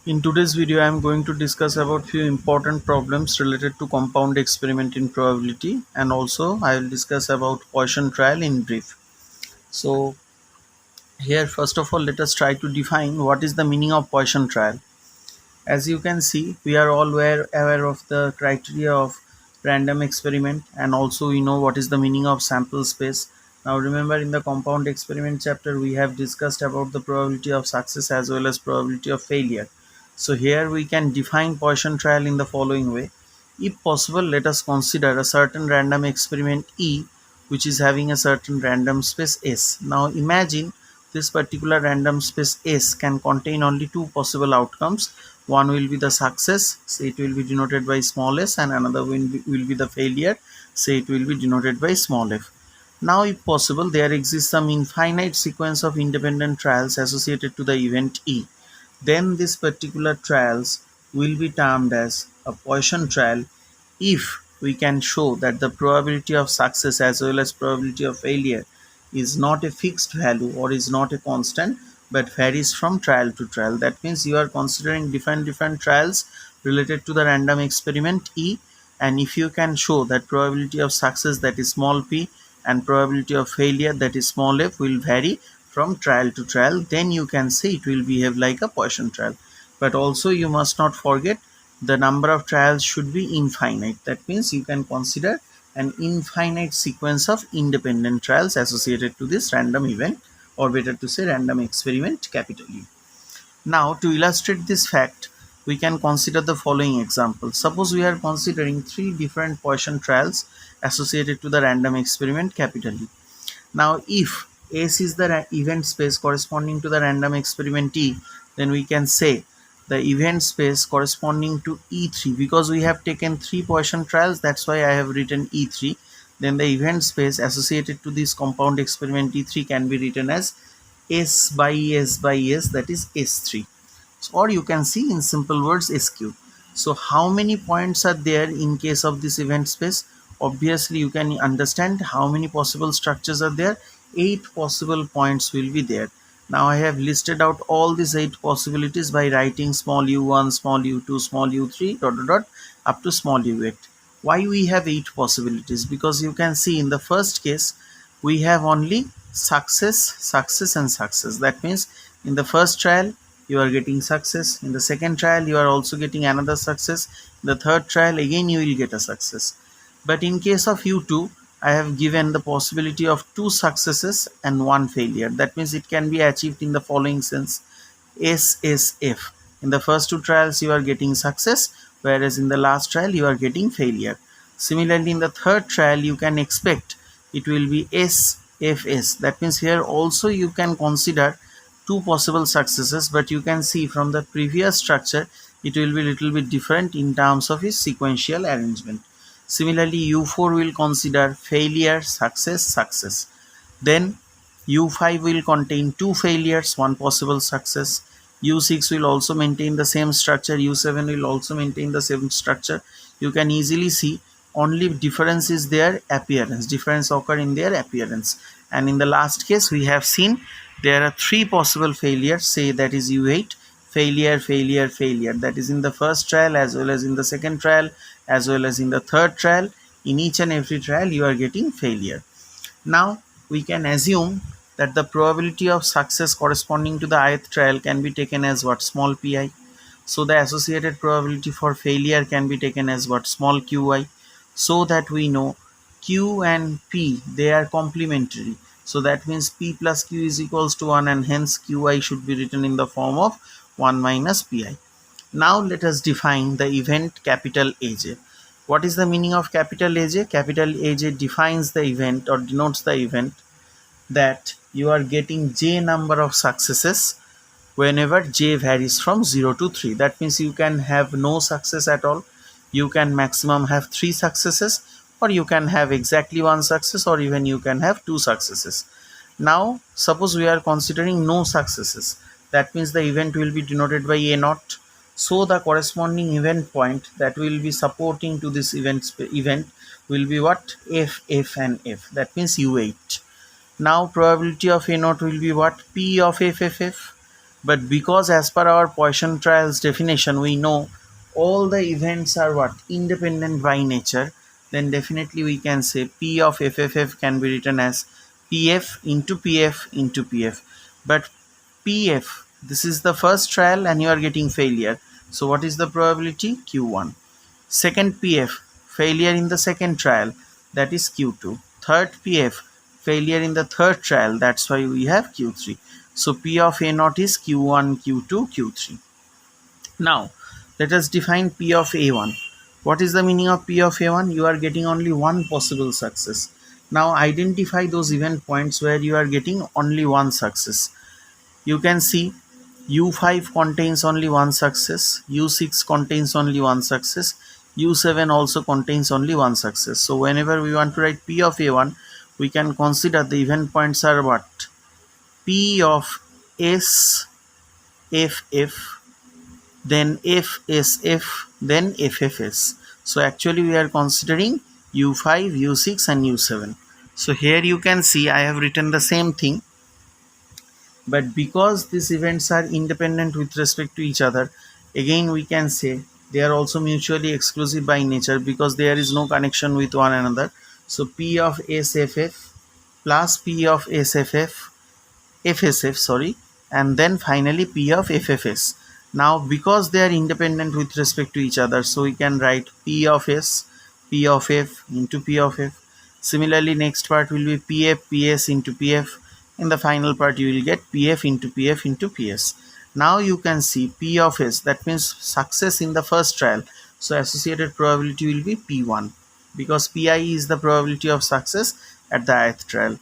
In today's video, I am going to discuss about few important problems related to compound experiment in probability, and also I will discuss about Poisson trial in brief. So here, first of all, let us try to define what is the meaning of Poisson trial. As you can see, we are all aware of the criteria of random experiment, and also we know what is the meaning of sample space. Now remember, in the compound experiment chapter we have discussed about the probability of success as well as probability of failure. So here we can define Poisson trial in the following way. If possible, let us consider a certain random experiment E which is having a certain random space S. Now imagine this particular random space S can contain only two possible outcomes. One will be the success, say it will be denoted by small s, and another will be the failure, say it will be denoted by small f. Now if possible, there exists some infinite sequence of independent trials associated to the event E. Then this particular trials will be termed as a Poisson trial if we can show that the probability of success as well as probability of failure is not a fixed value or is not a constant, but varies from trial to trial. That means you are considering different trials related to the random experiment E, and if you can show that probability of success, that is small p, and probability of failure, that is small f, will vary from trial to trial, then you can say it will behave like a Poisson trial. But also you must not forget the number of trials should be infinite. That means you can consider an infinite sequence of independent trials associated to this random event, or better to say random experiment, capital E. Now to illustrate this fact, we can consider the following example. Suppose we are considering three different Poisson trials associated to the random experiment, capital E. Now if S is the event space corresponding to the random experiment E, then we can say the event space corresponding to E3, because we have taken three Poisson trials, that's why I have written E3. Then the event space associated to this compound experiment E3 can be written as S by S by S, that is S3. Or you can see in simple words SQ. So how many points are there in case of this event space? Obviously you can understand how many possible structures are there. 8 possible points will be there. Now I have listed out all these 8 possibilities by writing small u1, small u2, small u3, dot dot dot, up to small u8. Why we have 8 possibilities? Because you can see in the first case we have only success, success and success. That means in the first trial you are getting success, in the second trial you are also getting another success, in the third trial again you will get a success. But in case of u2, I have given the possibility of 2 successes and 1 failure. That means it can be achieved in the following sense: SSF. In the first 2 trials you are getting success, whereas in the last trial you are getting failure. Similarly, in the third trial you can expect it will be SFS. That means here also you can consider 2 possible successes, but you can see from the previous structure it will be little bit different in terms of its sequential arrangement. Similarly, U4 will consider failure, success, success. Then U5 will contain 2 failures, 1 possible success. U6 will also maintain the same structure. U7 will also maintain the same structure. You can easily see only difference is their appearance. Difference occur in their appearance. And in the last case, we have seen there are 3 possible failures. Say that is U8, failure, failure, failure. That is in the first trial as well as in the second trial as well as in the third trial. In each and every trial you are getting failure. Now we can assume that the probability of success corresponding to the ith trial can be taken as what? Small pi. So the associated probability for failure can be taken as what? Small qi. So that we know q and p, they are complementary. So that means p plus q is equals to 1, and hence qi should be written in the form of 1 minus pi. Now let us define the event capital AJ. What is the meaning of capital AJ? Capital AJ defines the event or denotes the event that you are getting j number of successes whenever j varies from 0 to 3. That means you can have no success at all, you can maximum have 3 successes, or you can have exactly 1 success, or even you can have 2 successes. Now suppose we are considering no successes, that means the event will be denoted by a naught. So the corresponding event point that will be supporting to this event will be what? F, F and F. That means U8. Now probability of a naught will be what? P of F, F, F. But because as per our Poisson trials definition, we know all the events are what? Independent by nature, then definitely we can say P of FFF can be written as PF into PF into PF. But PF, this is the first trial and you are getting failure. So what is the probability? Q1. Second PF, failure in the second trial, that is Q2. Third PF, failure in the third trial, that's why we have Q3. So P of A naught is Q1, Q2, Q3. Now, let us define P of A1. What is the meaning of P of A1? You are getting only one possible success. Now, identify those event points where you are getting only one success. You can see U5 contains only one success, U6 contains only one success, U7 also contains only one success. So whenever we want to write P of A1, we can consider the event points are what? P of S, F, F, then F, S, F, then F, F, S. So actually we are considering U5, U6 and U7. So here you can see I have written the same thing. But because these events are independent with respect to each other, again we can say they are also mutually exclusive by nature because there is no connection with one another. So P of SFF plus P of SFF, FSF, sorry, and then finally P of FFS. Now because they are independent with respect to each other, so we can write P of S, P of F into P of F. Similarly, next part will be PF, PS into PF. In the final part, you will get PF into PF into PS. Now you can see P of S, that means success in the first trial. So associated probability will be P1 because PI is the probability of success at the ith trial.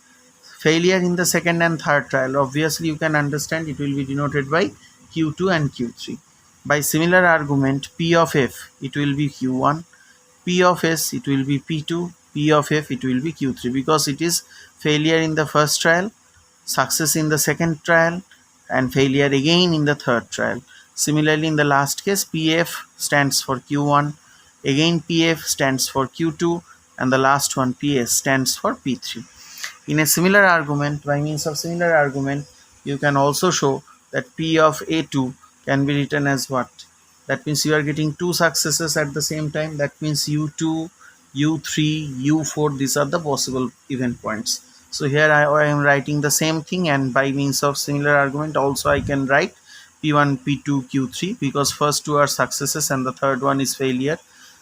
Failure in the second and third trial, obviously you can understand it will be denoted by Q2 and Q3. By similar argument, P of F, it will be Q1, P of S, it will be P2, P of F, it will be Q3 because it is failure in the first trial, success in the second trial, and failure again in the third trial. Similarly, in the last case, PF stands for Q1, again PF stands for Q2, and the last one PS stands for P3. In a similar argument, by means of similar argument, you can also show that P of A2 can be written as what? That means you are getting two successes at the same time. That means U2, U3, U4, these are the possible event points. So here I am writing the same thing, and by means of similar argument also I can write P1, P2, Q3 because first two are successes and the third one is failure.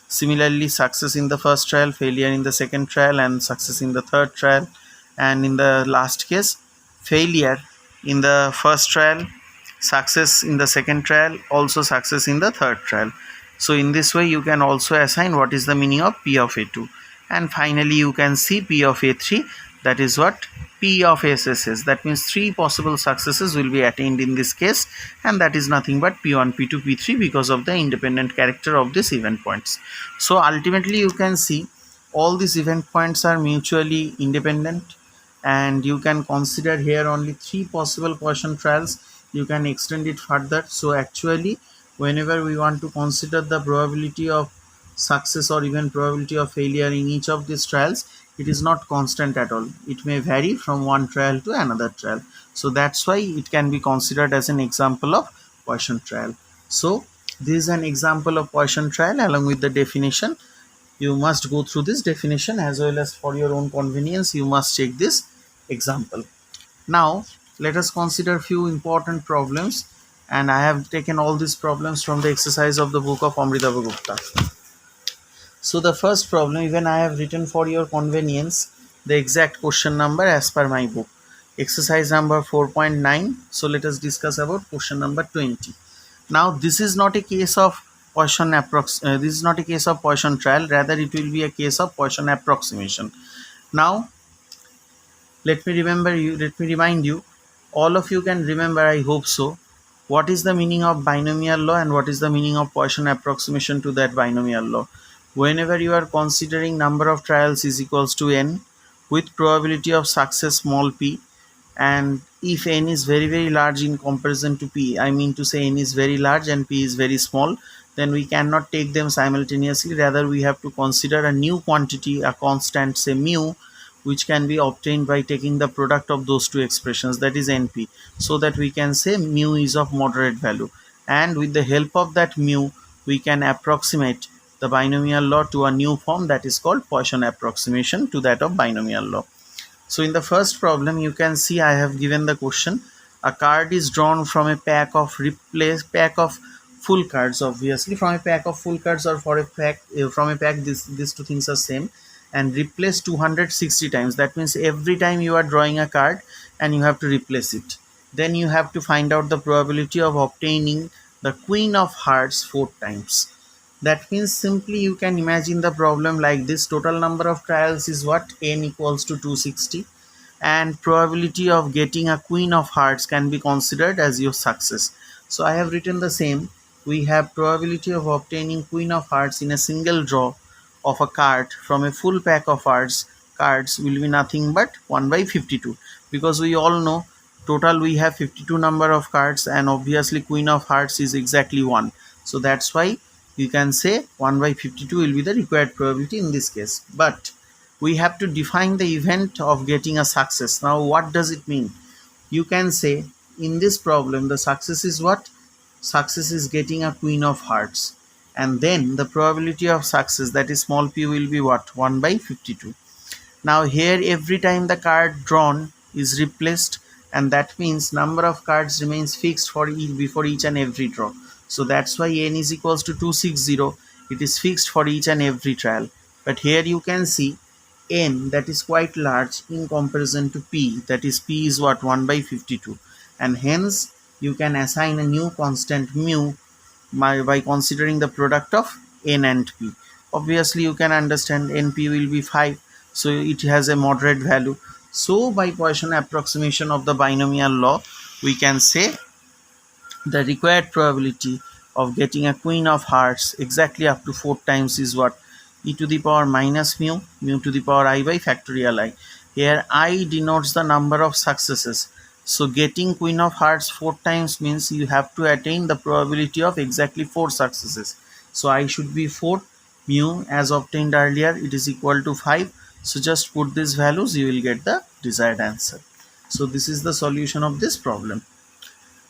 Similarly, success in the first trial, failure in the second trial, and success in the third trial. And in the last case, failure in the first trial, success in the second trial, also success in the third trial. So in this way you can also assign what is the meaning of P of A2. And finally you can see P of A3, that is what? P of SSS. That means three possible successes will be attained in this case, and that is nothing but P1, P2, P3 because of the independent character of these event points. So ultimately you can see all these event points are mutually independent, and you can consider here only three possible Poisson trials. You can extend it further. So actually whenever we want to consider the probability of success or even probability of failure in each of these trials, it is not constant at all. It may vary from one trial to another trial. So that's why it can be considered as an example of Poisson trial. So this is an example of Poisson trial along with the definition. You must go through this definition as well as for your own convenience you must check this example. Now let us consider few important problems, and I have taken all these problems from the exercise of the book of Amritava Gupta. So the first problem, even I have written for your convenience the exact question number as per my book. Exercise number 4.9. So let us discuss about question number 20. Now this is not a case of Poisson this is not a case of Poisson trial, rather it will be a case of Poisson approximation. Now let me remind you, all of you can remember, I hope so, what is the meaning of binomial law and what is the meaning of Poisson approximation to that binomial law. Whenever you are considering number of trials is equals to n with probability of success small p, and if n is very large in comparison to p, I mean to say n is very large and p is very small, then we cannot take them simultaneously. Rather we have to consider a new quantity, a constant, say mu, which can be obtained by taking the product of those two expressions, that is NP, so that we can say mu is of moderate value. And with the help of that mu, we can approximate the binomial law to a new form, that is called Poisson approximation to that of binomial law. So in the first problem, you can see I have given the question. A card is drawn from a pack of full cards, obviously from a pack of full cards, or for a pack from a pack, these two things are same, and replace 260 times. That means every time you are drawing a card and you have to replace it, then you have to find out the probability of obtaining the queen of hearts 4 times. That means simply you can imagine the problem like this. Total number of trials is what? N equals to 260, and probability of getting a queen of hearts can be considered as your success. So I have written the same. We have probability of obtaining queen of hearts in a single draw of a card from a full pack of hearts cards will be nothing but 1 by 52, because we all know total we have 52 number of cards, and obviously queen of hearts is exactly 1. So that's why you can say 1 by 52 will be the required probability in this case. But we have to define the event of getting a success. Now what does it mean? You can say in this problem the success is what? Success is getting a queen of hearts, and then the probability of success, that is small p, will be what? 1 by 52. Now here every time the card drawn is replaced, and that means number of cards remains fixed for before each and every draw. So that's why n is equals to 260. It is fixed for each and every trial. But here you can see n, that is quite large in comparison to p, that is p is what? 1 by 52, and hence you can assign a new constant mu by considering the product of n and p. Obviously you can understand np will be 5, so it has a moderate value. So by Poisson approximation of the binomial law, we can say the required probability of getting a queen of hearts exactly up to 4 times is what? E to the power minus mu to the power I by factorial I. Here I denotes the number of successes. So getting queen of hearts 4 times means you have to attain the probability of exactly 4 successes. So I should be 4. Mu as obtained earlier, it is equal to 5. So just put these values, you will get the desired answer. So this is the solution of this problem.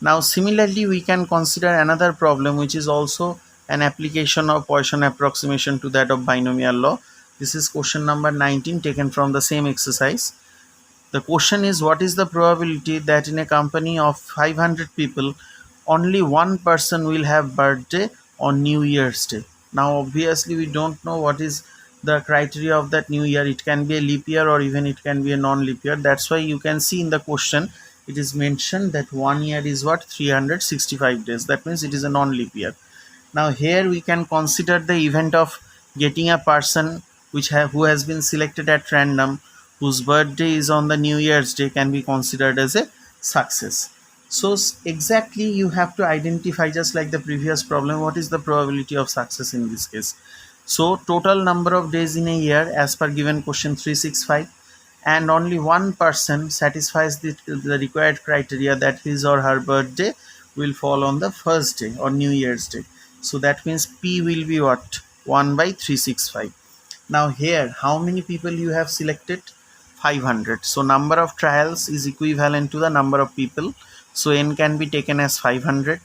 Now similarly we can consider another problem which is also an application of Poisson approximation to that of binomial law. This is question number 19, taken from the same exercise. The question is, what is the probability that in a company of 500 people only one person will have birthday on New Year's Day? Now obviously we don't know what is the criteria of that new year. It can be a leap year or even it can be a non-leap year. That's why you can see in the question it is mentioned that 1 year is what? 365 days. That means it is a non-leap year. Now here we can consider the event of getting a person who has been selected at random, whose birthday is on the New Year's Day, can be considered as a success. So exactly you have to identify, just like the previous problem, what is the probability of success in this case. So total number of days in a year as per given question 365, and only one person satisfies the required criteria that his or her birthday will fall on the first day or New Year's Day. So that means P will be what? 1 by 365. Now here how many people you have selected? 500. So number of trials is equivalent to the number of people. So n can be taken as 500.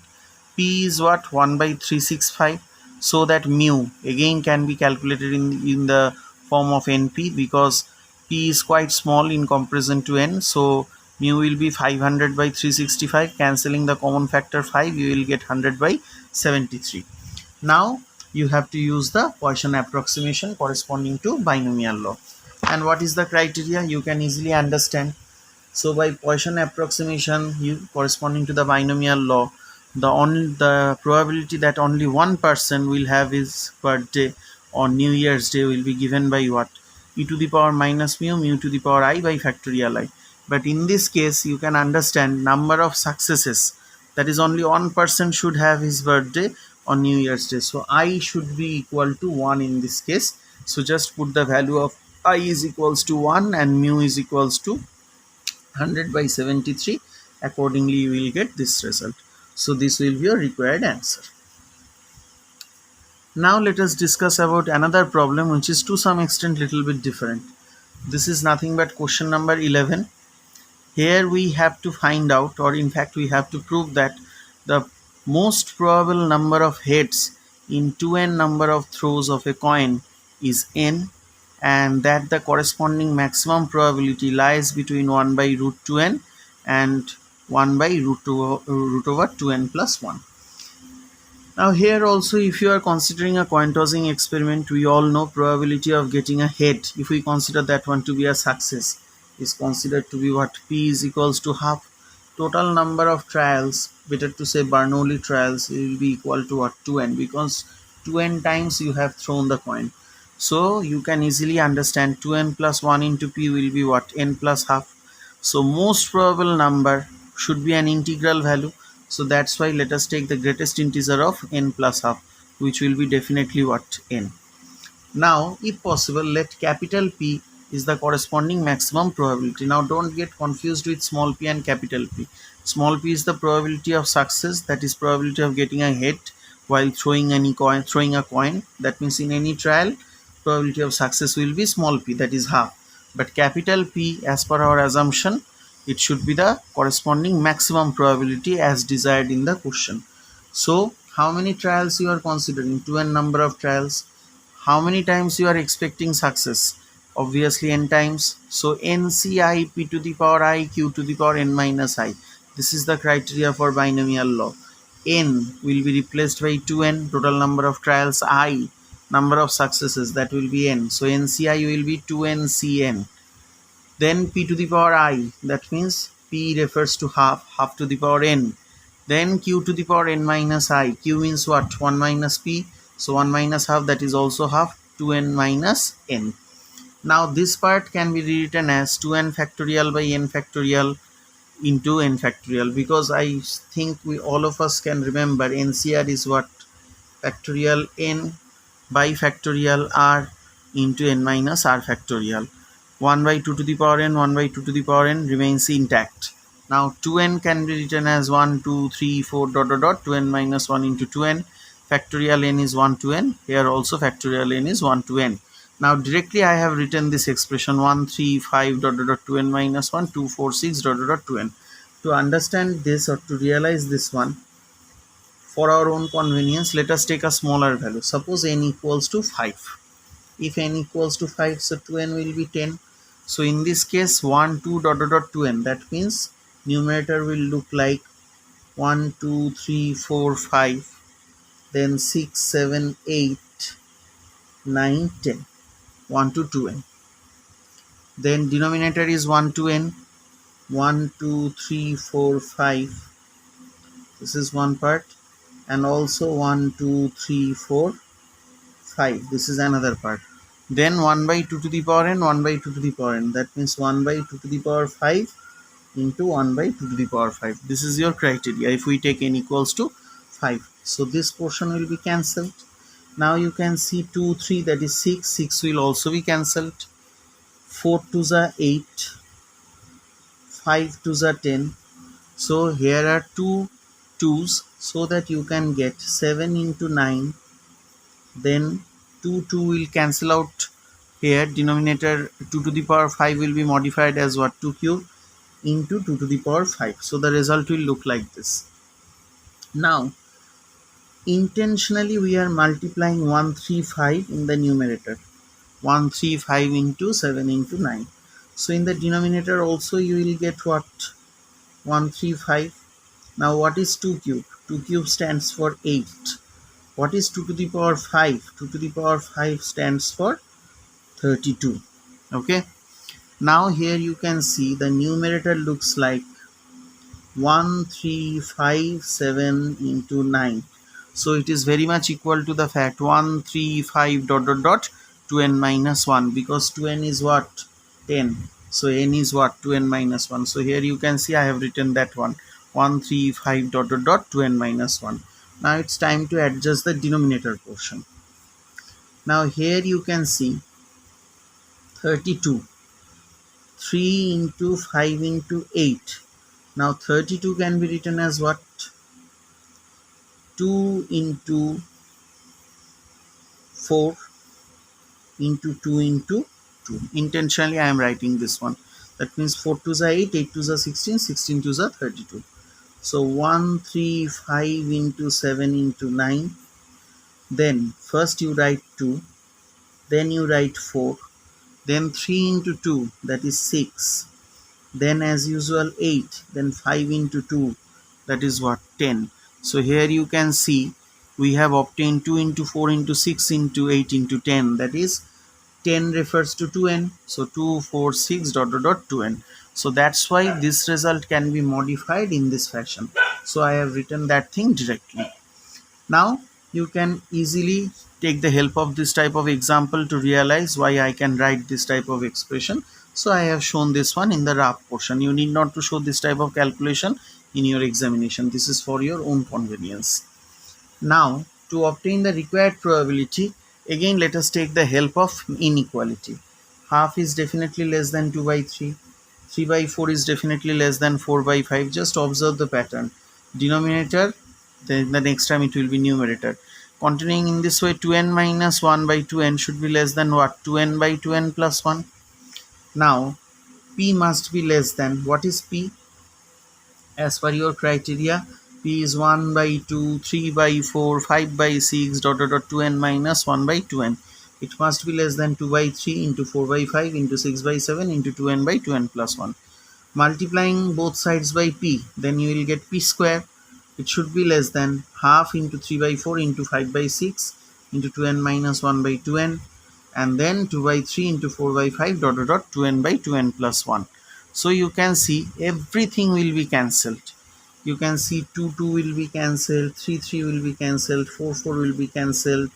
P is what? 1 by 365. So that mu again can be calculated in the form of np, because p is quite small in comparison to n. So mu will be 500 by 365. Cancelling the common factor 5, you will get 100 by 73. Now you have to use the Poisson approximation corresponding to binomial law. And what is the criteria? You can easily understand. So by Poisson approximation, corresponding to the binomial law, the probability that only one person will have his birthday on New Year's Day will be given by what? E to the power minus mu to the power I by factorial I. But in this case you can understand number of successes, that is only one person should have his birthday on New Year's Day. So I should be equal to 1 in this case. So just put the value of I is equals to 1 and mu is equals to 100 by 73. Accordingly you will get this result. So this will be your required answer. Now let us discuss about another problem which is to some extent little bit different. This is nothing but question number 11. Here we have to find out, or in fact we have to prove that the most probable number of heads in 2n number of throws of a coin is n, and that the corresponding maximum probability lies between 1 by root 2n and 1 by root over 2n plus 1. Now here also, if you are considering a coin tossing experiment, we all know probability of getting a head, if we consider that one to be a success, is considered to be what? P is equals to half. Total number of trials, better to say Bernoulli trials, will be equal to what? 2n, because 2n times you have thrown the coin. So you can easily understand 2n plus 1 into P will be what? N plus half. So most probable number should be an integral value. So that's why let us take the greatest integer of n plus half, which will be definitely what? N. Now, if possible, let capital P is the corresponding maximum probability. Now, don't get confused with small p and capital P. Small p is the probability of success, that is probability of getting a head while throwing a coin. That means in any trial, probability of success will be small p, that is half. But capital P, as per our assumption, it should be the corresponding maximum probability as desired in the question. So, how many trials you are considering? 2n number of trials. How many times you are expecting success? Obviously n times. So NCI p to the power I q to the power n minus I. This is the criteria for binomial law. N will be replaced by 2n, total number of trials, I, number of successes, that will be n. So NCI will be 2ncn. Then p to the power I, that means p refers to half to the power n. Then q to the power n minus I. Q means what? 1 minus p. So 1 minus half, that is also half, 2n minus n. Now this part can be rewritten as 2n factorial by n factorial into n factorial, because I think we all of us can remember NCR is what? Factorial n by factorial r into n minus r factorial. 1 by 2 to the power n, 1 by 2 to the power n remains intact. Now 2n can be written as 1, 2, 3, 4 dot dot dot 2n minus 1 into 2n. Factorial n is 1 to n. Here also factorial n is 1 to n. Now directly I have written this expression 1, 3, 5 dot dot dot 2n minus 1, 2, 4, 6 dot dot dot 2n. To understand this or to realize this one, for our own convenience, let us take a smaller value. Suppose n equals to 5. If n equals to 5, so 2n will be 10. So in this case 1, 2 dot dot dot 2n, that means numerator will look like 1, 2, 3, 4, 5, then 6, 7, 8, 9, 10, 1 to 2n. Then denominator is 1 to n, 1, 2, 3, 4, 5. This is one part, and also 1, 2, 3, 4, 5. This is another part. Then 1 by 2 to the power n, 1 by 2 to the power n. That means 1 by 2 to the power 5 into 1 by 2 to the power 5. This is your criteria if we take n equals to 5. So this portion will be cancelled. Now you can see 2, 3, that is 6. 6 will also be cancelled. 4 to the 8. 5 to the 10. So here are two 2's, so that you can get 7 into 9. Then 2 will cancel out here. Denominator 2 to the power 5 will be modified as what? 2 cube into 2 to the power 5. So the result will look like this. Now intentionally we are multiplying 135 in the numerator. 135 into 7 into 9. So in the denominator also you will get what? 135. Now what is 2 cube? 2 cube stands for 8. What is 2 to the power 5? 2 to the power 5 stands for 32. Okay. Now here you can see the numerator looks like 1357 into 9. So it is very much equal to the fact 135 dot dot dot 2n minus 1, because 2n is what? 10. So n is what? 2n minus 1. So here you can see I have written that one, 135 dot dot dot 2n minus 1. Now it's time to adjust the denominator portion. Now here you can see 32. 3 into 5 into 8. Now 32 can be written as what? 2 into 4 into 2 into 2. Intentionally I am writing this one. That means 4 2s are 8, 8 2s are 16, 16 2s are 32. So 1, 3, 5 into 7 into 9. Then first you write 2, then you write 4, then 3 into 2, that is 6, then as usual 8, then 5 into 2, that is what, 10. So here you can see we have obtained 2 into 4 into 6 into 8 into 10, that is 10 refers to 2n, so 2 4 6 dot dot dot 2n. So that's why this result can be modified in this fashion. So I have written that thing directly. Now you can easily take the help of this type of example to realize why I can write this type of expression. So I have shown this one in the rough portion. You need not to show this type of calculation in your examination. This is for your own convenience. Now to obtain the required probability, again let us take the help of inequality. Half is definitely less than 2 by 3. 3 by 4 is definitely less than 4 by 5. Just observe the pattern. Denominator, then the next time it will be numerator. Continuing in this way, 2n minus 1 by 2n should be less than what? 2n by 2n plus 1. Now p must be less than, what is p? As per your criteria, p is 1 by 2, 3 by 4, 5 by 6 dot dot dot 2n minus 1 by 2n. It must be less than 2 by 3 into 4 by 5 into 6 by 7 into 2n by 2n plus 1. Multiplying both sides by p, then you will get p square. It should be less than half into 3 by 4 into 5 by 6 into 2n minus 1 by 2n, and then 2 by 3 into 4 by 5 dot dot dot 2n by 2n plus 1. So you can see everything will be cancelled. You can see 2 2 will be cancelled, 3 3 will be cancelled, 4 4 will be cancelled,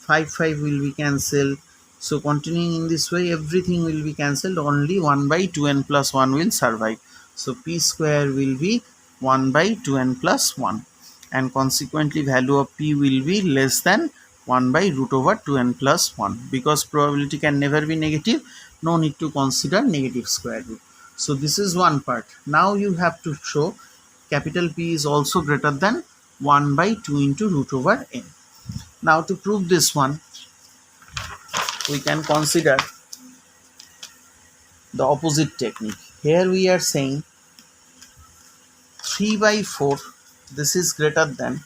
5 5 will be cancelled. So continuing in this way, everything will be cancelled. Only 1 by 2n plus 1 will survive. So p square will be 1 by 2n plus 1, and consequently value of p will be less than 1 by root over 2n plus 1. Because probability can never be negative, no need to consider negative square root. So this is one part. Now you have to show capital P is also greater than 1 by 2 into root over n. Now to prove this one, we can consider the opposite technique. Here we are saying 3 by 4, this is greater than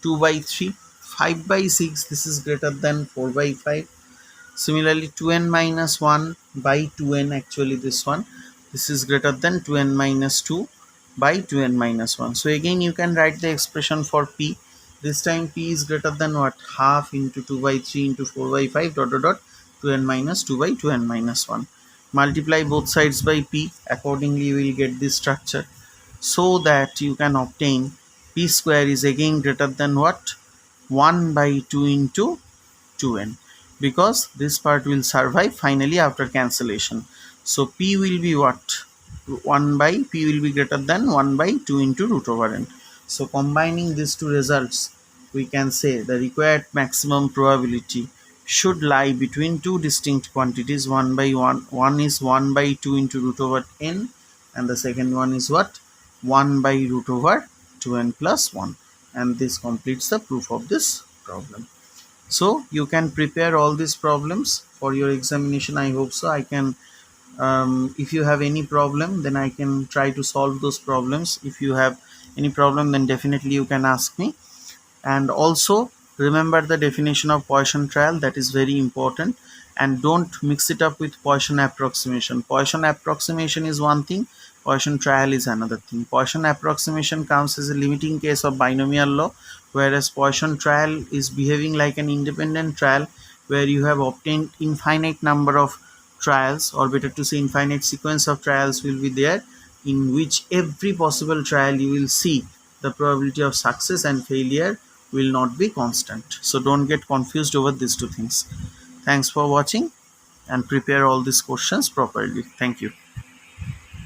2 by 3, 5 by 6, this is greater than 4 by 5. Similarly 2n minus 1 by 2n, actually this one, this is greater than 2n minus 2 by 2n minus 1. So again you can write the expression for p. This time p is greater than what? Half into 2 by 3 into 4 by 5 dot dot dot 2n minus 2 by 2n minus 1. Multiply both sides by p. Accordingly you will get this structure, so that you can obtain p square is again greater than what? 1 by 2 into 2n, because this part will survive finally after cancellation. So p will be what? 1 by, p will be greater than 1 by 2 into root over n. So combining these two results, we can say the required maximum probability should lie between two distinct quantities. One is 1 by 2 into root over n, and the second one is what? 1 by root over 2n plus 1. And this completes the proof of this problem. So you can prepare all these problems for your examination. I hope so. I can if you have any problem, then I can try to solve those problems. If you have any problem, then definitely you can ask me. And also remember the definition of Poisson trial, that is very important. And don't mix it up with Poisson approximation. Poisson approximation is one thing, Poisson trial is another thing. Poisson approximation comes as a limiting case of binomial law, whereas Poisson trial is behaving like an independent trial, where you have obtained infinite number of trials, or better to say infinite sequence of trials will be there, in which every possible trial you will see the probability of success and failure will not be constant. So don't get confused over these two things. Thanks for watching, and prepare all these questions properly. Thank you.